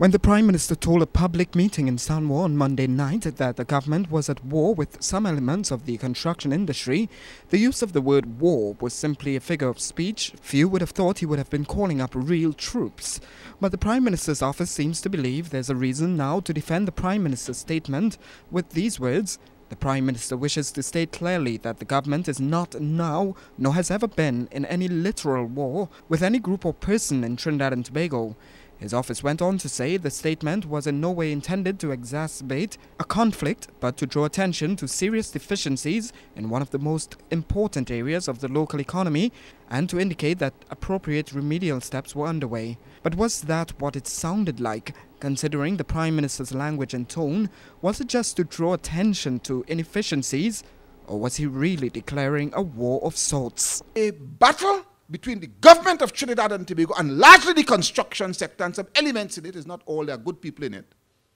When the Prime Minister told a public meeting in Sanwo on Monday night that the government was at war with some elements of the construction industry, the use of the word war was simply a figure of speech. Few would have thought he would have been calling up real troops. But the Prime Minister's office seems to believe there's a reason now to defend the Prime Minister's statement with these words. The Prime Minister wishes to state clearly that the government is not now, nor has ever been, in any literal war with any group or person in Trinidad and Tobago. His office went on to say the statement was in no way intended to exacerbate a conflict, but to draw attention to serious deficiencies in one of the most important areas of the local economy and to indicate that appropriate remedial steps were underway. But was that what it sounded like? Considering the Prime Minister's language and tone, was it just to draw attention to inefficiencies, or was he really declaring a war of sorts? A battle between the government of Trinidad and Tobago and largely the construction sector and some elements in it, is not all there are good people in it.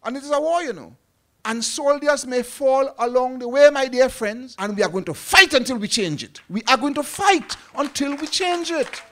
And it is a war, you know. And soldiers may fall along the way, my dear friends, and we are going to fight until we change it. We are going to fight until we change it.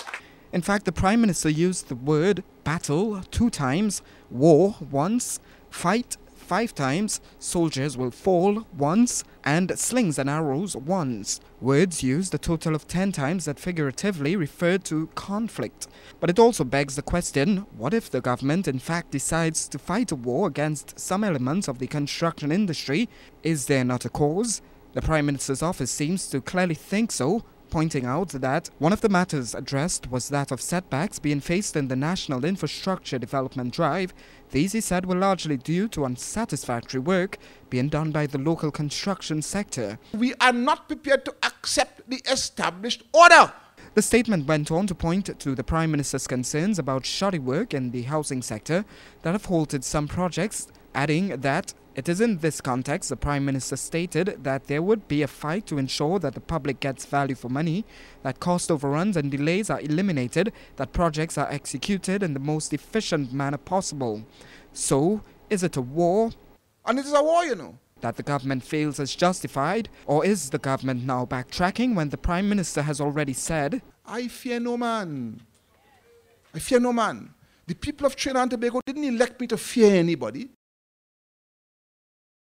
In fact, the Prime Minister used the word battle 2 times, war once, fight 5 times, soldiers will fall once, and slings and arrows once. Words used a total of 10 times that figuratively referred to conflict. But it also begs the question, what if the government in fact decides to fight a war against some elements of the construction industry? Is there not a cause? The Prime Minister's office seems to clearly think so, pointing out that one of the matters addressed was that of setbacks being faced in the National Infrastructure Development Drive. These, he said, were largely due to unsatisfactory work being done by the local construction sector. We are not prepared to accept the established order. The statement went on to point to the Prime Minister's concerns about shoddy work in the housing sector that have halted some projects, adding that it is in this context the Prime Minister stated that there would be a fight to ensure that the public gets value for money, that cost overruns and delays are eliminated, that projects are executed in the most efficient manner possible. So, is it a war? And it is a war, you know. That the government feels is justified, or is the government now backtracking when the Prime Minister has already said, I fear no man. I fear no man. The people of Trinidad and Tobago didn't elect me to fear anybody.